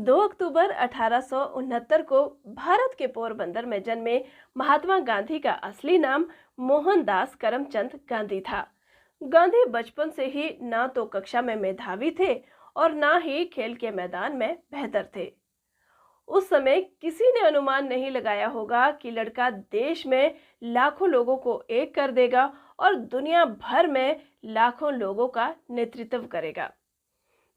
2 अक्टूबर 1869 को भारत के पोरबंदर में जन्मे महात्मा गांधी का असली नाम मोहनदास करमचंद गांधी था। गांधी बचपन से ही ना तो कक्षा में मेधावी थे और ना ही खेल के मैदान में बेहतर थे। उस समय किसी ने अनुमान नहीं लगाया होगा कि लड़का देश में लाखों लोगों को एक कर देगा और दुनिया भर में लाखों लोगों का नेतृत्व करेगा।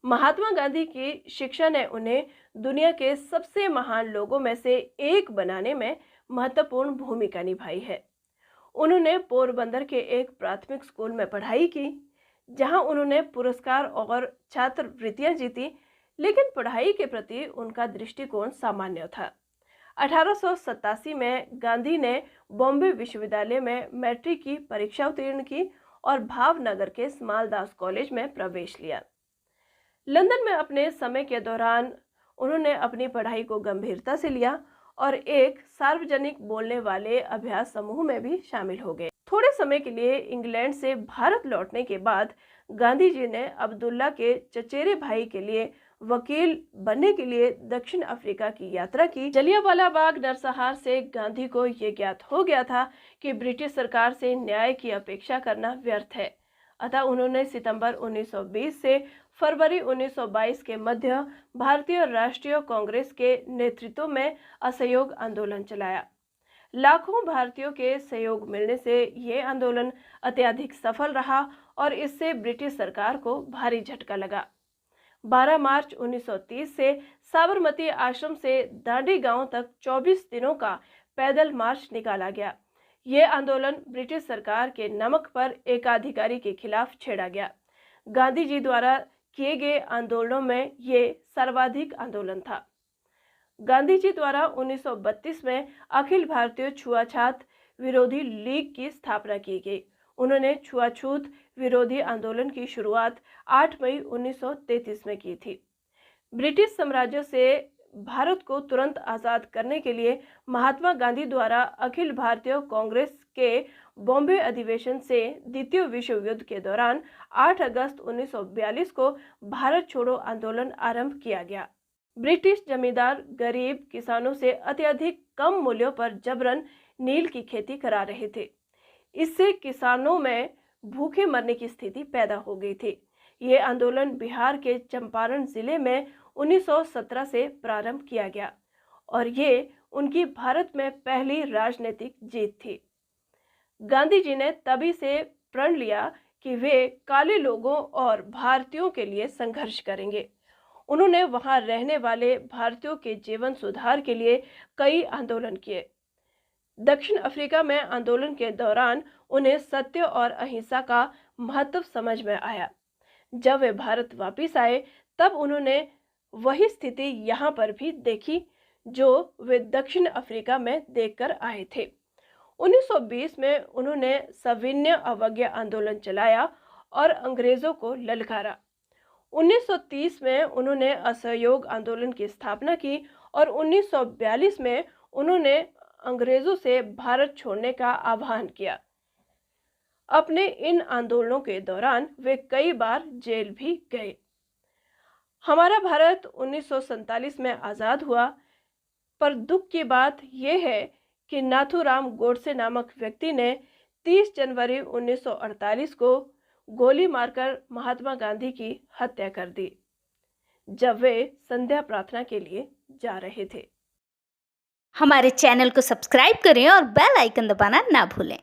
महात्मा गांधी की शिक्षा ने उन्हें दुनिया के सबसे महान लोगों में से एक बनाने में महत्वपूर्ण भूमिका निभाई है। उन्होंने पोरबंदर के एक प्राथमिक स्कूल में पढ़ाई की, जहां उन्होंने पुरस्कार और छात्रवृत्तियां जीती, लेकिन पढ़ाई के प्रति उनका दृष्टिकोण सामान्य था। 1887 में गांधी ने बॉम्बे विश्वविद्यालय में मैट्रिक की परीक्षा उत्तीर्ण की और भावनगर के स्मालदास कॉलेज में प्रवेश लिया। लंदन में अपने समय के दौरान उन्होंने अपनी पढ़ाई को गंभीरता से लिया और एक सार्वजनिक बोलने वाले अभ्यास समूह में भी शामिल हो गए। थोड़े समय के लिए इंग्लैंड से भारत लौटने के बाद गांधी जी ने अब्दुल्ला के चचेरे भाई के लिए वकील बनने के लिए दक्षिण अफ्रीका की यात्रा की। जलियांवाला बाग नरसंहार से गांधी को ये ज्ञात हो गया था कि ब्रिटिश सरकार से न्याय की अपेक्षा करना व्यर्थ है। अतः उन्होंने सितंबर 1920 से फरवरी 1922 के मध्य भारतीय राष्ट्रीय कांग्रेस के नेतृत्व में असहयोग आंदोलन चलाया। लाखों भारतीयों के सहयोग मिलने से ये आंदोलन अत्यधिक सफल रहा और इससे ब्रिटिश सरकार को भारी झटका लगा। 12 मार्च 1930 से साबरमती आश्रम से दांडी गांव तक 24 दिनों का पैदल मार्च निकाला गया। ये आंदोलन ब्रिटिश सरकार के नमक पर एकाधिकारी के खिलाफ छेड़ा गया। गांधी जी द्वारा किए गए आंदोलनों में ये सर्वाधिक आंदोलन था। गांधी जी द्वारा 1932 में अखिल भारतीय छुआछूत विरोधी लीग की स्थापना की गई। उन्होंने छुआछूत विरोधी आंदोलन की शुरुआत 8 मई 1933 में की थी। ब्रिटिश साम्राज्य से भारत को तुरंत आज़ाद करने के लिए महात्मा गांधी द्वारा अखिल भारतीय कांग्रेस के बॉम्बे अधिवेशन से द्वितीय विश्व युद्ध के दौरान 8 अगस्त 1942 को भारत छोड़ो आंदोलन आरंभ किया गया। ब्रिटिश जमींदार गरीब किसानों से अत्यधिक कम मूल्यों पर जबरन नील की खेती करा रहे थे। इससे किसानों में भूखे मरने की स्थिति पैदा हो गई थी। ये आंदोलन बिहार के चंपारण जिले में 1917 से प्रारंभ किया गया और ये उनकी भारत में पहली राजनीतिक जीत थी। गांधी जी ने तभी से प्रण लिया कि वे काले लोगों और भारतीयों के लिए संघर्ष करेंगे। उन्होंने वहां रहने वाले भारतीयों के जीवन सुधार के लिए कई आंदोलन किए। दक्षिण अफ्रीका में आंदोलन के दौरान उन्हें सत्य और अहिंसा का महत्व समझ में आया। जब वे भारत वापस आए तब उन्होंने वही स्थिति यहाँ पर भी देखी जो वे दक्षिण अफ्रीका में देखकर आए थे। 1920 में उन्होंने सविनय अवज्ञा आंदोलन चलाया और अंग्रेजों को ललकारा। 1930 में उन्होंने असहयोग आंदोलन की स्थापना की और 1942 में उन्होंने अंग्रेजों से भारत छोड़ने का आह्वान किया। अपने इन आंदोलनों के दौरान वे कई बार जेल भी गए। हमारा भारत 1947 में आज़ाद हुआ, पर दुख की बात यह है कि नाथूराम गोडसे नामक व्यक्ति ने 30 जनवरी 1948 को गोली मारकर महात्मा गांधी की हत्या कर दी, जब वे संध्या प्रार्थना के लिए जा रहे थे। हमारे चैनल को सब्सक्राइब करें और बेल आइकन दबाना ना भूलें।